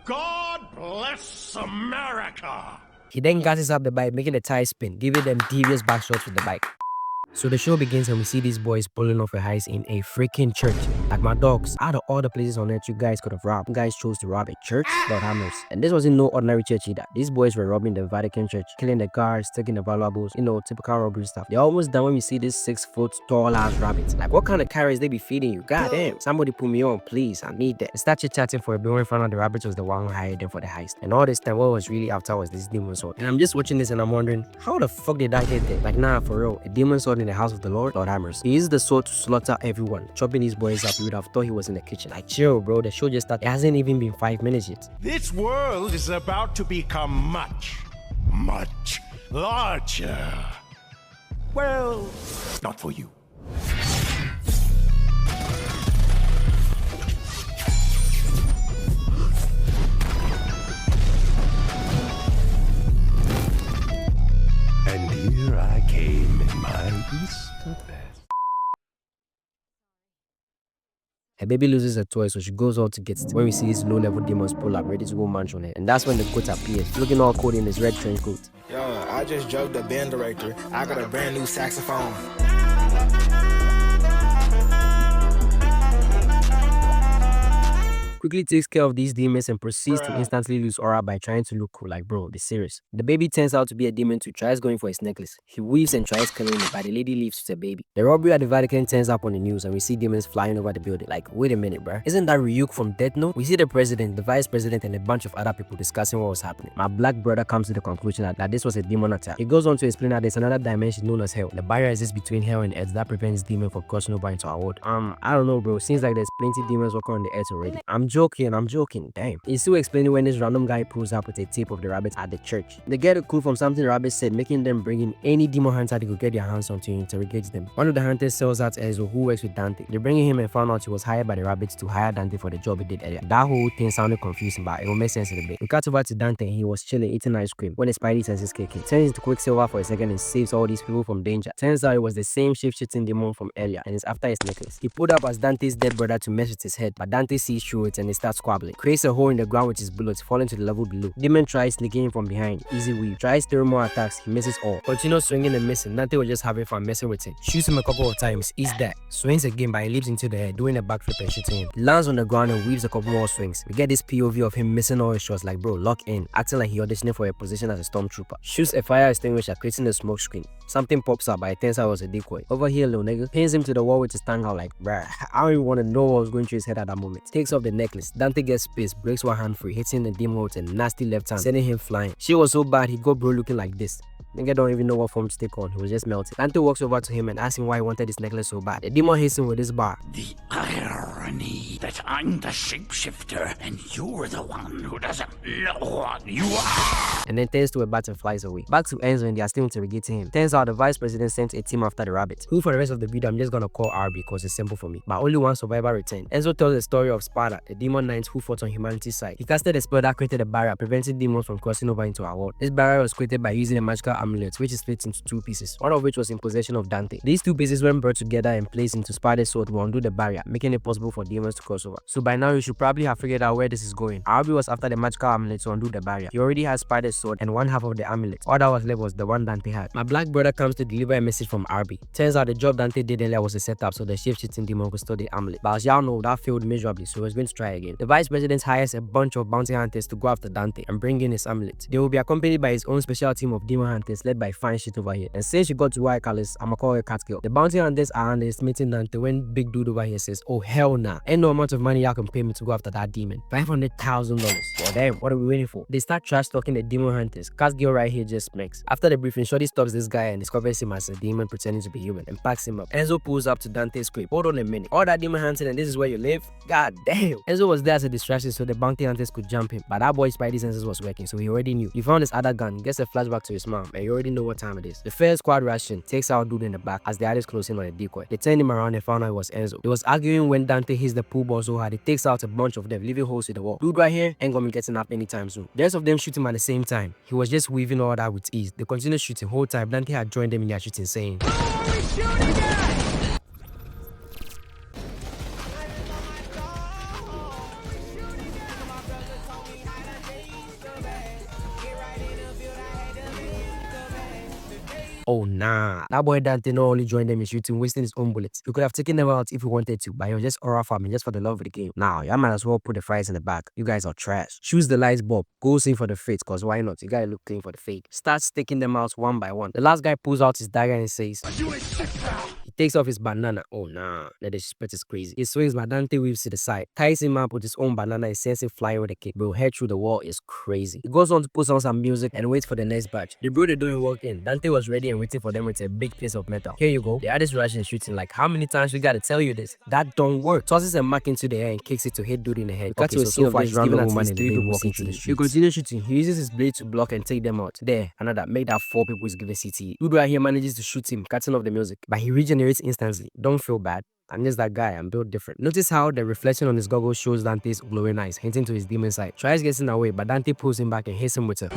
God bless America! He then gasses up the bike, making the tires spin, giving them devious back shots with the bike. So the show begins and we see these boys pulling off a heist in a freaking church. Like my dogs, out of all the places on earth you guys could have robbed, you guys chose to rob a church? Lord have mercy. And this wasn't no ordinary church either. These boys were robbing the Vatican church, killing the guards, taking the valuables, typical robbery stuff. They're almost done when we see this 6-foot tall ass rabbit. Like what kind of carrots they be feeding you? God damn. Somebody put me on, please. I need that. They start chit-chatting for a bit when we found out the rabbit was the one who hired them for the heist. And all this time, what was really after was this demon sword. And I'm just watching this and I'm wondering, how the fuck did that get there? Like nah, for real, a demon sword in the house of the Lord? Lord hammers. He used the sword to slaughter everyone, chopping these boys up. You would have thought he was in the kitchen. Like chill, bro. The show just started. It hasn't even been 5 minutes yet. This world is about to become much, much larger. Well, not for you. And here I came in my Easter vest. Her baby loses a toy, so she goes out to get it. When we see these low-level demons pull up, ready to go munch on her. And that's when the goat appears, looking all cold in his red trench coat. Yo, I just joked the band director. I got a brand new saxophone. Quickly takes care of these demons and proceeds to instantly lose aura by trying to look cool. Like bro, be serious. The baby turns out to be a demon too, tries going for his necklace. He weaves and tries killing it, but the lady leaves with the baby. The robbery at the Vatican turns up on the news and we see demons flying over the building. Like wait a minute, bruh. Isn't that Ryuk from Death Note? We see the president, the vice president and a bunch of other people discussing what was happening. My black brother comes to the conclusion that this was a demon attack. He goes on to explain that there's another dimension known as hell. The barrier exists between hell and earth that prevents demons from crossing over into our world. I don't know, bro. Seems like there's plenty demons walking on the earth already. I'm joking. Damn. He's still explaining when this random guy pulls up with a tape of the rabbits at the church. They get a clue from something the rabbit said, making them bring in any demon hunter they could get their hands on to interrogate them. One of the hunters sells out Enzo, who works with Dante. They bring him and found out he was hired by the rabbits to hire Dante for the job he did earlier. That whole thing sounded confusing, but it will make sense in a bit. We cut over to Dante and he was chilling eating ice cream when the spidey senses kick in. Turns into Quicksilver for a second and saves all these people from danger. Turns out it was the same shape-shifting demon from earlier and it's after his necklace. He pulled up as Dante's dead brother to mess with his head, but Dante sees through it and they start squabbling. Creates a hole in the ground with his bullets, falling to the level below. Demon tries sneaking in from behind. Easy weave. Tries 3 more attacks. He misses all. Continues swinging and missing. Dante was just having fun messing with him. Shoots him a couple of times. He's dead. Swings again, but he leaps into the air, doing a backflip and shooting him. He lands on the ground and weaves a couple more swings. We get this POV of him missing all his shots like bro, lock in, acting like he auditioning for a position as a stormtrooper. Shoots a fire extinguisher, creating a smoke screen. Something pops up, but it turns out it was a decoy. Over here, little nigga. Pins him to the wall with his tongue out like, bruh. I don't even want to know what was going through his head at that moment. Takes off the necklace. Dante gets pissed, breaks one hand free, hitting the demon with a nasty left hand, sending him flying. She was so bad, he got bro looking like this. Nigga don't even know what form to take on. He was just melted. Dante walks over to him and asks him why he wanted this necklace so bad. The demon hits him with this bar. The irony that I'm the shapeshifter and you're the one who doesn't know what you are. And then turns to a bat and flies away. Back to Enzo and they are still interrogating him. Turns out the vice president sent a team after the rabbit, who for the rest of the video I'm just gonna call RB because it's simple for me. But only one survivor returned. Enzo tells the story of Sparta, the demon knights who fought on humanity's side. He casted a spell that created a barrier, preventing demons from crossing over into our world. This barrier was created by using a magical amulet, which is split into 2 pieces, one of which was in possession of Dante. These 2 pieces when brought together and placed into Sparta's sword will undo the barrier, making it possible for demons to cross over. So by now you should probably have figured out where this is going. RB was after the magical amulet to undo the barrier. He already had Sparta's sword and one half of the amulet. All that was left was the one Dante had. My black brother comes to deliver a message from RB. Turns out the job Dante did earlier was a setup so the shape-shifting demon could steal the amulet. But as y'all know, that failed miserably, so he was going to try again. The vice president hires a bunch of bounty hunters to go after Dante and bring in his amulet. They will be accompanied by his own special team of demon hunters led by fine shit over here. And since she got to white colors, I'ma call her cat girl. The bounty hunters are underestimating Dante when big dude over here says, oh hell nah, ain't no amount of money y'all can pay me to go after that demon. $500,000. Well damn, what are we waiting for? They start trash talking the demon hunters. Cat girl right here just smacks. After the briefing, Shorty stops this guy and discovers him as a demon pretending to be human and packs him up. Enzo pulls up to Dante's crib. Hold on a minute. All that demon hunting and this is where you live? God damn. Enzo was there as a distraction so the bounty hunters could jump him. But that boy's spidey senses was working, so he already knew. He found his other gun, gets a flashback to his mom, and you already know what time it is. The first squad rushing, takes out dude in the back as the others close in on a decoy. They turned him around and found out it was Enzo. He was arguing when Dante hits the pool ball so hard, he takes out a bunch of them, leaving holes in the wall. Dude right here ain't gonna be getting up anytime soon. The rest of them shoot him at the same time. He was just weaving all that with ease. They continued shooting. Whole time Dante had joined them in their shooting, saying, Oh nah, that boy Dante not only joined them in shooting, wasting his own bullets. He could have taken them out if he wanted to, but he was just aura farming just for the love of the game. Now, y'all might as well put the fries in the back. You guys are trash. Choose the lights bulb. Go in for the fate, cause why not? You gotta look clean for the fate. Starts taking them out one by one. The last guy pulls out his dagger and says, he takes off his banana. Oh nah, the disrespect is crazy. He swings, but Dante weaves to the side, ties him up with his own banana and sends him flying with a kick. Bro, head through the wall is crazy. He goes on to put on some music and waits for the next batch. The bro they don't walk in. Dante was ready and waiting for them with a big piece of metal. Here you go. The artist rushing and shooting. Like, how many times we gotta tell you this? That don't work. Tosses a mark into the air and kicks it to hit dude in the head. Okay, so far he's giving at least 3 people walking through the street. He continues shooting. He uses his blade to block and take them out. There, another. Make that 4 people is giving CTE. Dude right here manages to shoot him, cutting off the music, but he regenerates instantly. Don't feel bad. I'm just that guy, I'm built different. Notice how the reflection on his goggles shows Dante's glowing eyes, hinting to his demon side. Tries getting away, but Dante pulls him back and hits him with a...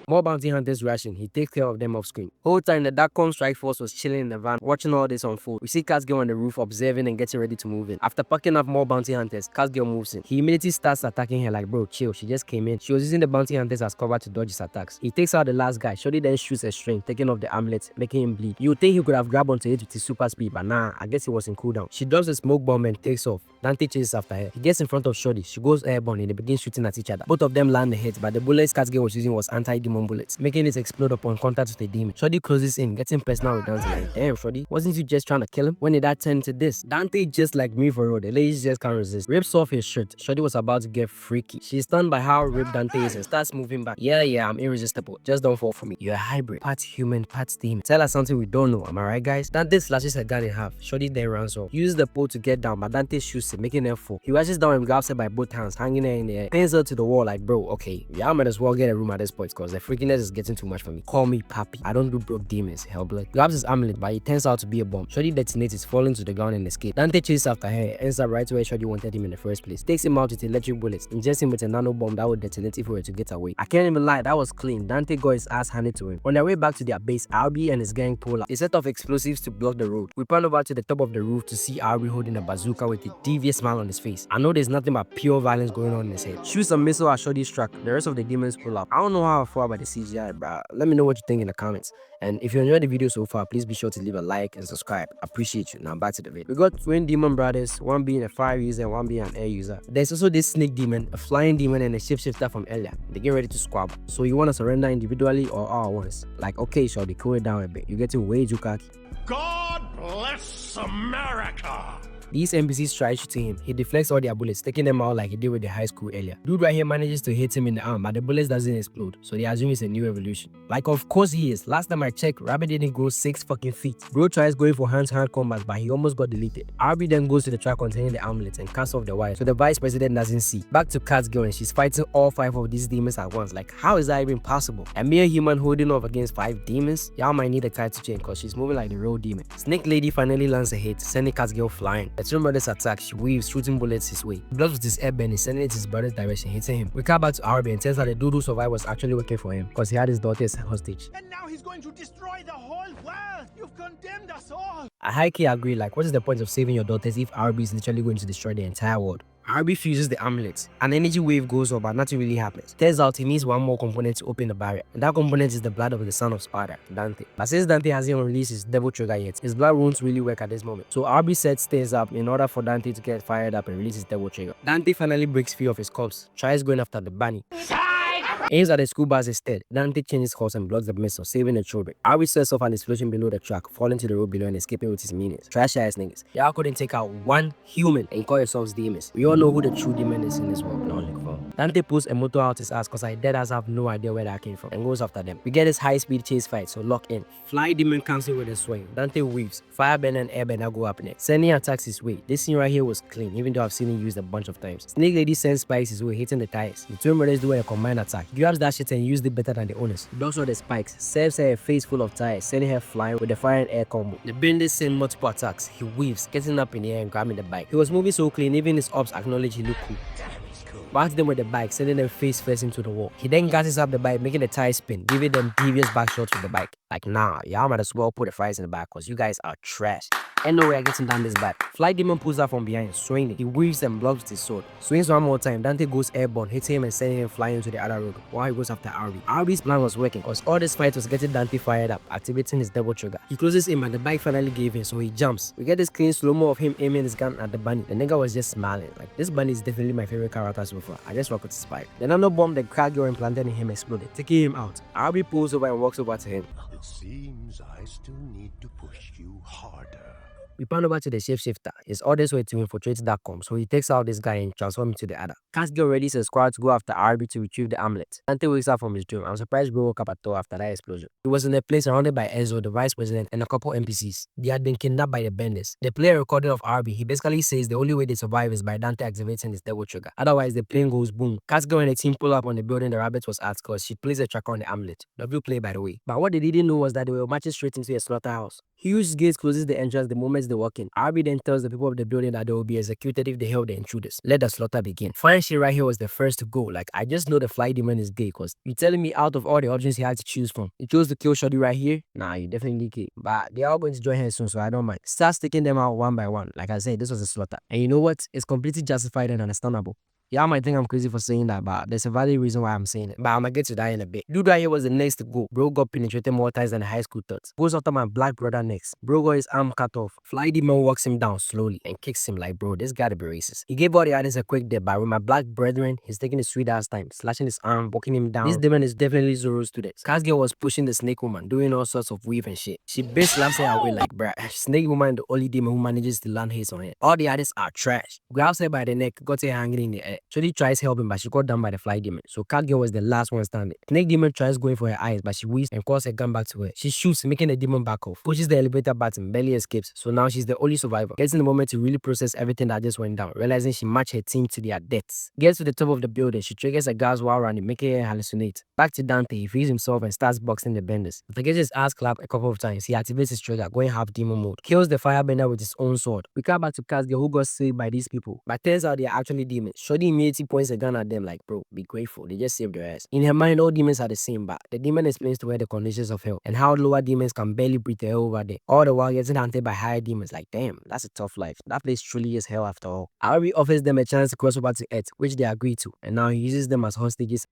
More bounty hunters rushing. He takes care of them off screen. Whole time the Darkcom strike force was chilling in the van, watching all this unfold. We see Catgirl on the roof observing and getting ready to move in. After packing up more bounty hunters, Catgirl moves in. He immediately starts attacking her like, bro, chill, she just came in. She was using the bounty hunters as cover to dodge his attacks. He takes out the last guy. Shorty then shoots a string, taking off the amulet, making him bleed. You would think he could have grabbed onto it with his super speed, but nah, I guess he was in cooldown. She drops a smoke bomb and takes off. Dante chases after her. He gets in front of Shorty. She goes airborne and they begin shooting at each other. Both of them land the hit, but the bullets Catgirl was using was anti-demon bullets, making it explode upon contact with a demon. Shorty closes in, getting personal with Dante. Like, damn, Shorty, wasn't you just trying to kill him? When did that turn into this? Dante, just like me for real, the ladies just can't resist. Rips off his shirt. Shorty was about to get freaky. She's stunned by how ripped Dante is and starts moving back. Yeah, I'm irresistible. Just don't fall for me. You're a hybrid. Part human, part demon. Tell us something we don't know, am I right, guys? Dante slashes her gun in half. Shorty then runs off. Uses the pole to get down, but Dante shoots it, making her fall. He rushes down and grabs her by both hands, hanging her in the air. Pins her to the wall like, bro, okay, y'all might as well get a room at this point, cause the freakiness is getting too much for me. Call me Papi. I don't do broke demons, Hellblood. Grabs his amulet, but it turns out to be a bomb. Shorty detonates, falling to the ground and escapes. Dante chases after her, ends up right where Shorty wanted him in the first place. Takes him out with electric bullets, injects him with a nano bomb that would detonate if he were to get away. I can't even lie, that was clean. Dante got his ass handed to him. On their way back to their base, Arby and his gang pull up. They set off explosives to block the road. We pan over to the top of the roof to see Arby holding a bazooka with a devious smile on his face. I know there's nothing but pure violence going on in his head. Shoots a missile at Shorty's truck. The rest of the demons pull up. I don't know how I feel about the CGI, bruh. Let me know what you think in the comments. And if you enjoyed the video so far, please be sure to leave a like and subscribe. Appreciate you. Now back to the video. We got twin demon brothers, one being a fire user and one being an air user. There's also this snake demon, a flying demon, and a shapeshifter from earlier. They get ready to squabble. So you want to surrender individually or all at once? Like, okay, shall they cool it down a bit? You're getting way too cocky. God bless America! These NPCs try shooting him. He deflects all their bullets, taking them out like he did with the high school earlier. Dude right here manages to hit him in the arm, but the bullets doesn't explode, so they assume it's a new evolution. Like, of course he is. Last time I checked, Rabbit didn't grow 6 fucking feet. Bro tries going for hand-to-hand combat, but he almost got deleted. Arby then goes to the truck containing the amulet and cuts off the wire, so the vice president doesn't see. Back to Catgirl, and she's fighting all 5 of these demons at once. Like, how is that even possible? A mere human holding off against 5 demons? Y'all might need a title change, cause she's moving like the real demon. Snake Lady finally lands a hit, sending Catgirl flying. The twin brothers attack. She weaves, shooting bullets his way. He blocks with his airbend and sending it his brother's direction, hitting him. We come back to Arby and tells her the dude who survived was actually working for him because he had his daughter as a hostage. And now he's going to destroy the whole world! You've condemned us all! I high-key agree, like, what is the point of saving your daughters if Arby is literally going to destroy the entire world? Arby fuses the amulet. An energy wave goes up, but nothing really happens. Turns out he needs one more component to open the barrier, and that component is the blood of the son of Sparta, Dante. But since Dante hasn't released his devil trigger yet, his blood won't really work at this moment. So Arby sets things up in order for Dante to get fired up and release his devil trigger. Dante finally breaks free of his corpse, tries going after the bunny. Aims at the school bus instead. Dante changes course and blocks the missile, saving the children. Arby sets off an explosion below the track, falling to the road below and escaping with his minions. Trash ass niggas. Y'all couldn't take out one human and call yourselves demons. We all know who the true demon is in this world. No, look for. Dante pulls a motor out his ass cause I dead ass have no idea where that came from and goes after them. We get this high speed chase fight, so lock in. Fly demon comes in with a swing. Dante weaves. Firebend and airbend go up next. Sending attacks his way. This scene right here was clean, even though I've seen it used a bunch of times. Snake Lady sends spikes his way, hitting the tires. The twin brothers do a combined attack. He grabs that shit and used it better than the owners. He blocks all the spikes, serves her a face full of tires, sending her flying with the fire and air combo. The benders send multiple attacks. He weaves, getting up in the air and grabbing the bike. He was moving so clean, even his ops acknowledge he looked cool. Backs them with the bike, sending them face first into the wall. He then gasses up the bike, making the tires spin, giving them devious back shots with the bike. Like, nah, y'all might as well put the fries in the back cause you guys are trash. Ain't no way I getting down this bad. Fly Demon pulls out from behind, swinging. He weaves and blocks with his sword. Swings one more time. Dante goes airborne, hits him and sending him flying into the other road while he goes after Arby. Arby's plan was working because all this fight was getting Dante fired up, activating his double trigger. He closes in, but the bike finally gave in, so he jumps. We get this clean slow-mo of him aiming his gun at the bunny. The nigga was just smiling. Like, this bunny is definitely my favorite character so far. I just rock with his spike. The nano bomb the crack girl implanted in him exploded, taking him out. Arby pulls over and walks over to him. It seems I still need to push you harder. We pan over to the shapeshifter. His orders were to infiltrate that comp, so he takes out this guy and transforms him to the other. Casgirl readies a squad to go after Arby to retrieve the amulet. Dante wakes up from his dream. I'm surprised bro woke up at all after that explosion. He was in a place surrounded by Ezzo, the vice president, and a couple NPCs. They had been kidnapped by the Benders. The player recorded of Arby, he basically says the only way they survive is by Dante activating his double trigger. Otherwise, the plane goes boom. Casgirl and the team pull up on the building the rabbit was at because she plays a tracker on the amulet. Lovely play, by the way. But what they didn't know was that they were marching straight into a slaughterhouse. Huge gates closes the entrance the moment they walk in. Arby then tells the people of the building that they will be executed if they help the intruders. Let the slaughter begin. Fine shit right here was the first to go. Like, I just know the fly demon is gay because you're telling me out of all the options he had to choose from, he chose to kill Shorty right here? Nah, you definitely gay. But they are all going to join her soon, so I don't mind. Starts taking them out one by one. Like I said, this was a slaughter. And you know what? It's completely justified and understandable. Y'all might think I'm crazy for saying that, but there's a valid reason why I'm saying it. But I'ma get to that in a bit. Dude right here was the next to go. Bro got penetrated more times than the high school thought. Goes after my black brother next. Bro got his arm cut off. Fly Demon walks him down slowly and kicks him like, bro, this gotta be racist. He gave all the others a quick dip, but with my black brethren, he's taking his sweet ass time, slashing his arm, walking him down. This demon is definitely Zoro's student. Casgirl was pushing the snake woman, doing all sorts of weave and shit. She bitch slaps her away like, bruh. Snake woman the only demon who manages to land hits on her. All the others are trash. Grabs her by the neck, got her hanging in the air. Shorty tries help but she got down by the fly demon, so Catgirl was the last one standing. Snake demon tries going for her eyes, but she weaves and calls her gun back to her. She shoots, making the demon back off, pushes the elevator button, barely escapes, so now she's the only survivor. Gets in the moment to really process everything that just went down, realizing she matched her team to their deaths. Gets to the top of the building, she triggers a gas while running, making her hallucinate. Back to Dante, he frees himself and starts boxing the benders. After getting his ass clapped a couple of times, he activates his trigger, going half demon mode. Kills the firebender with his own sword. We come back to Catgirl, who got saved by these people, but turns out they are actually demons. Shorty immediately points a gun at them like, bro, be grateful, they just saved their ass. In her mind, all demons are the same, but the demon explains to her the conditions of hell and how lower demons can barely breathe the hell over there. All the while getting hunted by higher demons. Like, damn, that's a tough life. That place truly is hell after all. Ari offers them a chance to cross over to Earth, which they agree to, and now he uses them as hostages.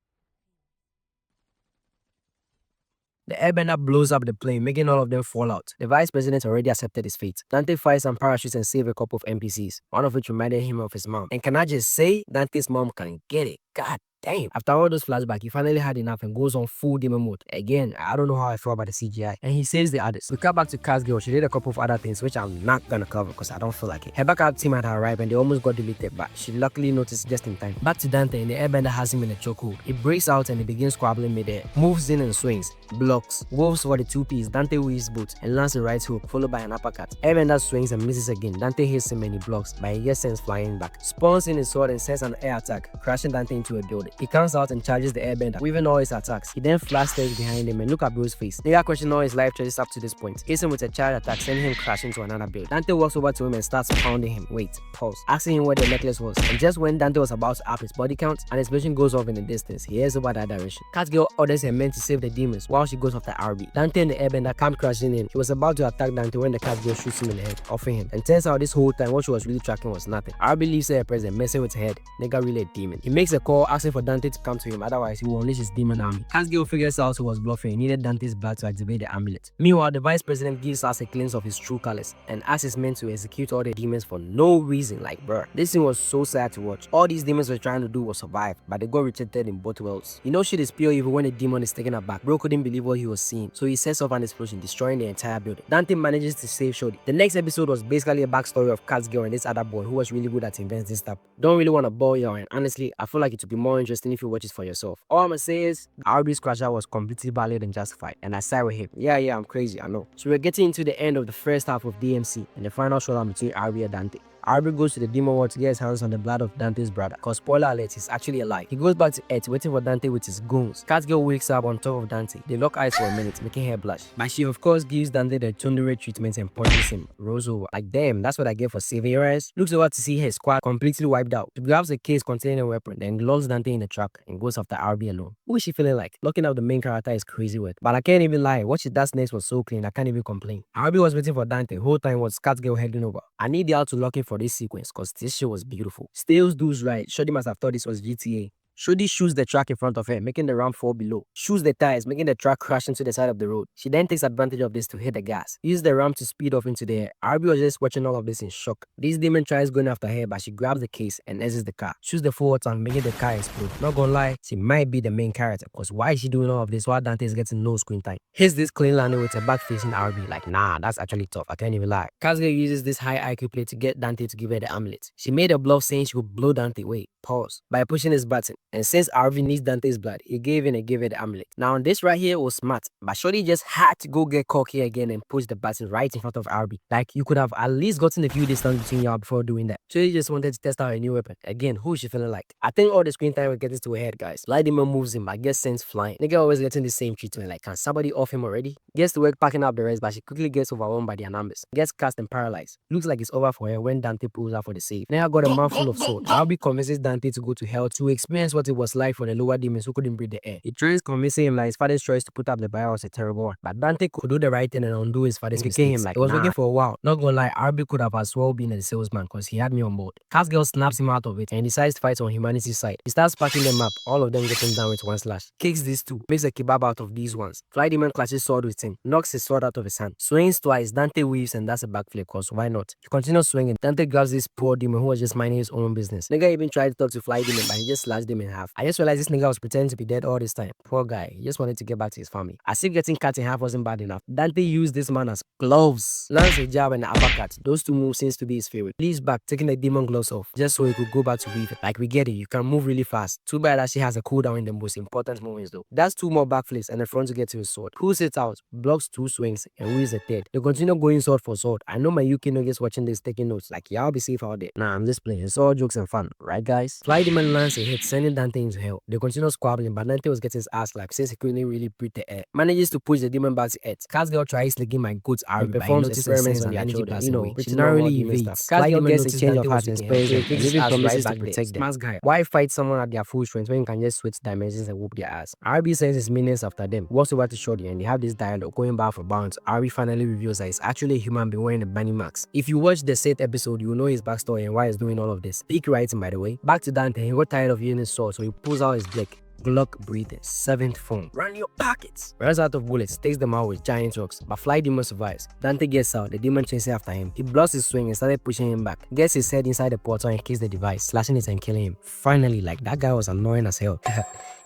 The airbender blows up the plane, making all of them fall out. The vice president already accepted his fate. Dante fires some parachutes and saves a couple of NPCs, one of which reminded him of his mom. And can I just say, Dante's mom can get it. God damn. After all those flashbacks, he finally had enough and goes on full demon mode. Again, I don't know how I feel about the CGI. And he saves the others. We cut back to Catgirl. She did a couple of other things which I'm not gonna cover because I don't feel like it. Her backup team had arrived and they almost got deleted, but she luckily noticed just in time. Back to Dante and the airbender has him in a chokehold. He breaks out and he begins squabbling midair. Moves in and swings. Blocks. Wolves for the 2Ps. Dante weaves both and lands a right hook followed by an uppercut. Airbender swings and misses again. Dante hits him and he blocks, but he gets sent flying back. Spawns in his sword and sends an air attack, crashing Dante into a building. He comes out and charges the airbender, weaving all his attacks. He then flashes behind him and look at Bro's face. Nigga question all his life choices up to this point. Hits him with a charge attack, sending him crashing to another building. Dante walks over to him and starts pounding him. Wait, pause. Asking him where the necklace was. And just when Dante was about to up his body count, an explosion goes off in the distance. He heads over that direction. Catgirl orders her men to save the demons while she goes after Arby. Dante and the airbender come crashing in. He was about to attack Dante when the Catgirl shoots him in the head, offing him. And turns out this whole time what she was really tracking was nothing. Arby leaves her present, messing with her head. Nigga really a demon. He makes a call asking for Dante to come to him, otherwise he will unleash his demon army. Catgirl figures out who was bluffing and needed Dante's blood to activate the amulet. Meanwhile, the vice president gives us a glimpse of his true colors and asks his men to execute all the demons for no reason. Like, bruh, this scene was so sad to watch. All these demons were trying to do was survive, but they got rejected in both worlds. You know shit is pure evil when a demon is taken aback. Bro couldn't believe what he was seeing, so he sets off an explosion, destroying the entire building. Dante manages to save Shorty. The next episode was basically a backstory of Catgirl and this other boy who was really good at inventing stuff. Don't really want to bore you, and honestly, I feel like it would be more interesting if you watch it for yourself. All I'm gonna say is, Arby's crasher was completely valid and justified, and I side with him. Yeah, I'm crazy, I know. So we're getting into the end of the first half of DMC and the final showdown between Arby and Dante. RB goes to the demon world to get his hands on the blood of Dante's brother, cause spoiler alert, he's actually alive. He goes back to Earth waiting for Dante with his goons. Catgirl wakes up on top of Dante. They lock eyes for a minute, making her blush. But she of course gives Dante the tsundere treatment and punches him. Rolls over. Like damn, that's what I get for saving your ass. Looks over to see her squad completely wiped out. She grabs a case containing a weapon, then locks Dante in the truck and goes after RB alone. Who is she feeling like? Locking up the main character is crazy work. But I can't even lie, what she does next was so clean, I can't even complain. RB was waiting for Dante, whole time was Catgirl heading over. I need y'all to lock in for this sequence cause this show was beautiful. Stales dudes right, Shorty must have thought this was GTA. Shorty shoots the truck in front of her, making the ramp fall below. Shoots the tires, making the truck crash into the side of the road. She then takes advantage of this to hit the gas. Uses the ramp to speed off into the air. RB was just watching all of this in shock. This demon tries going after her, but she grabs the case and exits the car. Shoots the forward tank, making the car explode. Not gonna lie, she might be the main character, cause why is she doing all of this while Dante is getting no screen time? Hits this clean landing with a back facing RB. Like nah, that's actually tough, I can't even lie. Catgirl uses this high IQ play to get Dante to give her the amulet. She made a bluff saying she would blow Dante away. Pause. By pushing his button. And since RB needs Dante's blood, he gave in and gave her the amulet. Now this right here was smart, but Shorty just had to go get cocky again and push the button right in front of RB. Like you could have at least gotten a few distance between y'all before doing that. Shorty just wanted to test out a new weapon. Again, who is she feeling like? I think all the screen time was getting to her head, guys. Light demon moves him, but gets sent flying. Nigga always getting the same treatment. Like, can somebody off him already? Gets to work packing up the rest, but she quickly gets overwhelmed by their numbers. Gets cast and paralyzed. Looks like it's over for her when Dante pulls out for the save. Now got a mouthful of sword. RB convinces Dante to go to hell to experience what it was like for the lower demons who couldn't breathe the air. He tries convincing him that his father's choice to put up the barrier was a terrible one. But Dante could do the right thing and undo his father's mistakes. Him like, it was working for a while. Not gonna lie, RB could have as well been a salesman because he had me on board. Catgirl snaps him out of it and decides to fight on humanity's side. He starts packing them up, all of them getting down with one slash. Kicks these two, makes a kebab out of these ones. Fly demon clashes sword with him, knocks his sword out of his hand. Swings twice, Dante weaves and does a backflip cause why not? He continues swinging. Dante grabs this poor demon who was just minding his own business. Nigga even tried to talk to Fly demon but he just slashed him in half. I just realized this nigga was pretending to be dead all this time. Poor guy, he just wanted to get back to his family. As if getting cut in half wasn't bad enough, Dante used this man as gloves. Lands a jab and an uppercut. Those two moves seems to be his favorite. Leaves back, taking the demon gloves off, just so he could go back to weave it. Like we get it, you can move really fast. Too bad that she has a cooldown in the most important moments though. That's two more backflips and the front to get to his sword. Pulls it out, blocks two swings, and weaves a third. They continue going sword for sword. I know my UK niggas watching this taking notes, like y'all be safe out there. Nah, I'm just playing. It's all jokes and fun, right guys? Fly demon lands a hit, sending Dante into hell. They continue squabbling, but Dante was getting his ass slapped since he couldn't really breathe the air. Manages to push the demon back to Earth. Catgirl tries licking my goat's arm, performs experiments on the energy blast, which is not really evades. Catgirl gets a change of heart and spares him, and even promises to protect them. Smash guy, why fight someone at their full strength when you can just switch dimensions and whoop their ass? RB sends his minions after them, walks over to Shorty and they have this dialogue going back for bounds. RB finally reveals that he's actually a human being wearing a bunny mask. If you watch the said episode, you will know his backstory and why he's doing all of this. Peak writing by the way. Back to Dante, he got tired of using his sword, so he pulls out his blick. Glock breathing, 7th form. Run your pockets. Runs out of bullets, takes them out with giant rocks, but Fly demon survives. Dante gets out, the demon chases after him. He blocks his swing and started pushing him back. Gets his head inside the portal and kicks the device, slashing it and killing him. Finally, like that guy was annoying as hell.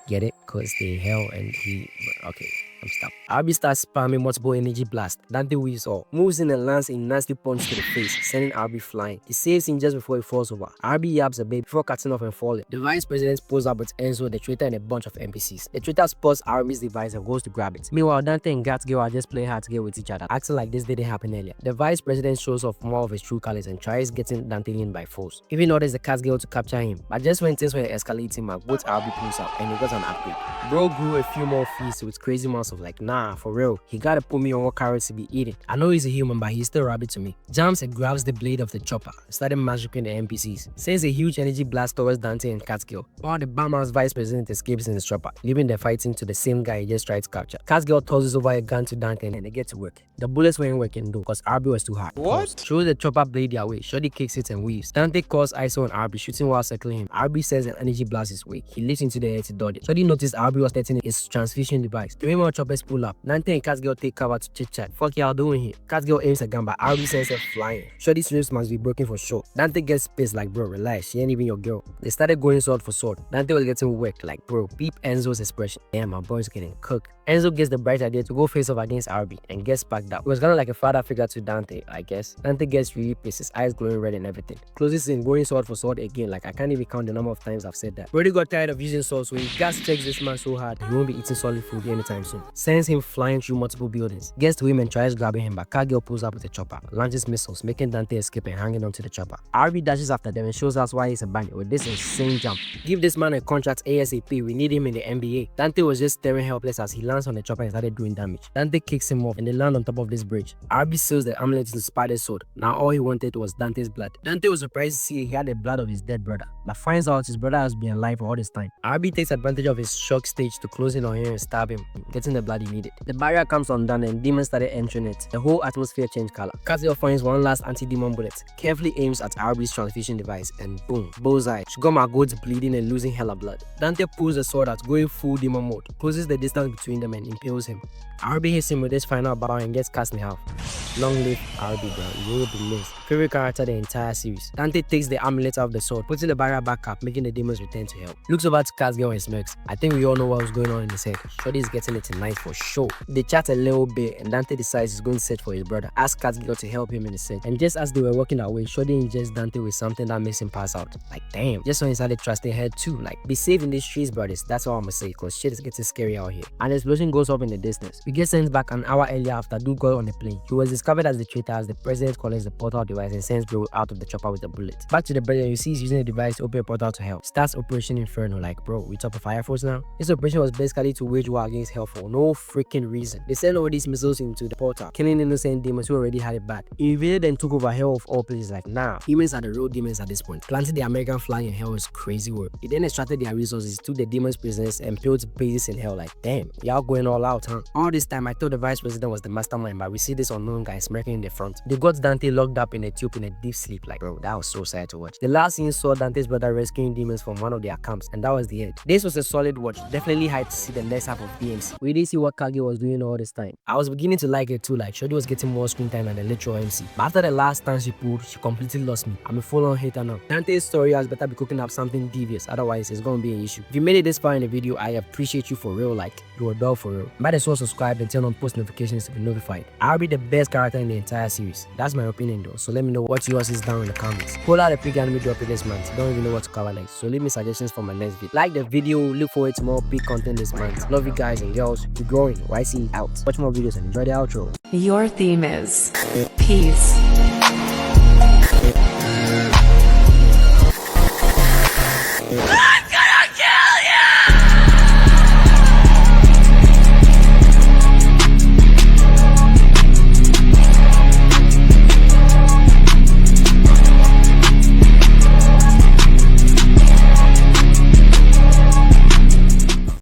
Get it? Cause they hell and he... Okay. I'm stopped. RB starts spamming multiple energy blast. Dante weaves all, moves in and lands a nasty punch to the face, sending RB flying. He saves him just before he falls over. RB yabs a bit before cutting off and falling. The vice president pulls up with Enzo, the traitor, and a bunch of NPCs. The traitor spots RB's device and goes to grab it. Meanwhile, Dante and Catgirl are just playing hard to get with each other, acting like this didn't happen earlier. The vice president shows off more of his true colors and tries getting Dante in by force. Even orders the Catgirl to capture him, but just when things were escalating, my both RB pulls out and he got an upgrade. Bro grew a few more feats with crazy amounts of like, nah, for real, he gotta put me on what carrots to be eating. I know he's a human, but he's still rabbit to me. Jumps and grabs the blade of the chopper, started massacring the NPCs. Sends a huge energy blast towards Dante and Catgirl, while the bum-ass vice president escapes in his chopper, leaving them fighting to the same guy he just tried to capture. Catgirl tosses over a gun to Dante and they get to work. The bullets weren't working though, cause RB was too hard. What? Throws the chopper blade their way, Shorty kicks it and weaves. Dante calls ISO on RB, shooting while circling him. RB says an energy blast his way. He leaps into the air to dodge it. Shorty noticed RB was threatening his transfusion device. 3 more choppers pull up. Dante and Catgirl take cover to chit chat. Fuck y'all doing here? Catgirl aims a gun, but RB sends her flying. Shorty's ribs must be broken for sure. Dante gets pissed like, bro, relax, she ain't even your girl. They started going sword for sword. Dante was getting whacked like, bro, peep Enzo's expression. Damn, my boy's getting cooked. Enzo gets the bright idea to go face off against RB and gets packed up. It was kind of like a father figure to Dante, I guess. Dante gets really pissed, his eyes glowing red and everything. Closes in, going sword for sword again, like I can't even count the number of times I've said that. Brody got tired of using sword, so he gas checks this man so hard he won't be eating solid food anytime soon. sends him flying through multiple buildings. Gets to him and tries grabbing him, but Kageo pulls up with a chopper, launches missiles, making Dante escape and hanging onto the chopper. RB dashes after them and shows us why he's a bandit with this insane jump. Give this man a contract ASAP, we need him in the NBA. Dante was just staring helpless as he lands on the chopper and started doing damage. Dante kicks him off and they land on top of this bridge. RB seals the amulet into Spider's sword. Now all he wanted was Dante's blood. Dante was surprised to see he had the blood of his dead brother, but finds out his brother has been alive all this time. RB takes advantage of his shock stage to close in on him and stab him, getting the blood he needed. The barrier comes undone and demons started entering it. The whole atmosphere changed color. Kageo finds one last anti-demon bullet, carefully aims at RB's transfusion device, and boom, bullseye. She got my goats bleeding and losing hella blood. Dante pulls the sword out, going full demon mode, closes the distance between them and impales him. RB hits him with this final bow and gets cast in half. Long live RB, bro. You will be missed. Favorite character the entire series. Dante takes the amulet out of the sword, putting the barrier back up, making the demons return to hell. Looks over to Kageo and smirks. I think we all know what was going on in his head. Shorty is getting it tonight for sure. They chat a little bit and Dante decides he's going to search for his brother. Asks Kageo to help him in the search. And just as they were walking away, Shorty injects Dante with something that makes him pass out. Like damn. Just when he started trusting her too. Like be safe in these streets, brothers. That's all I'ma say, cause shit is getting scary out here. An explosion goes up in the distance. We get sent back an hour earlier after Dude got on the plane. He was discovered as the traitor as the president collects the portal device and sends Bro out of the chopper with a bullet. Back to the brother, you see he's using the device to open a portal to hell. Starts Operation Inferno. Like bro, we top of Fire Force now? This operation was basically to wage war against hell for no freaking reason. They sent all these missiles into the portal, killing innocent demons who already had it bad. He invaded and took over hell of all places. Like nah, humans are the real demons at this point. Planting the American flag in hell is crazy work. He then extracted their resources, took the demons prisoners and built bases in hell. Like damn, y'all going all out, huh? All this time I thought the vice president was the mastermind, but we see this unknown guy smirking in the front. They got Dante locked up in a tube in a deep sleep. Like bro, that was so sad to watch. The last scene saw Dante's brother rescuing demons from one of their camps, and that was the end. This was a solid watch. Definitely hyped to see the next half of BMC. We did see what Kageo was doing all this time. I was beginning to like it too. Like Shorty was getting more screen time than the literal MC. But after the last time she pulled, she completely lost me. I'm a full-on hater now. Dante's story has better be cooking up something devious, otherwise it's gonna be an issue. If you made it this far in the video, I appreciate you for real. Like you're a dog for real. Might as well subscribe and turn on post notifications to be notified. I'll be the best character in the entire series. That's my opinion though, so let me know what yours is down in the comments. Pull out a big anime drop this month. Don't even know what to cover next, so leave me suggestions for my next video. Like the video, look forward to more big content this month. Love you guys and girls. Keep growing. YC out. Watch more videos and enjoy the outro. Your theme is peace.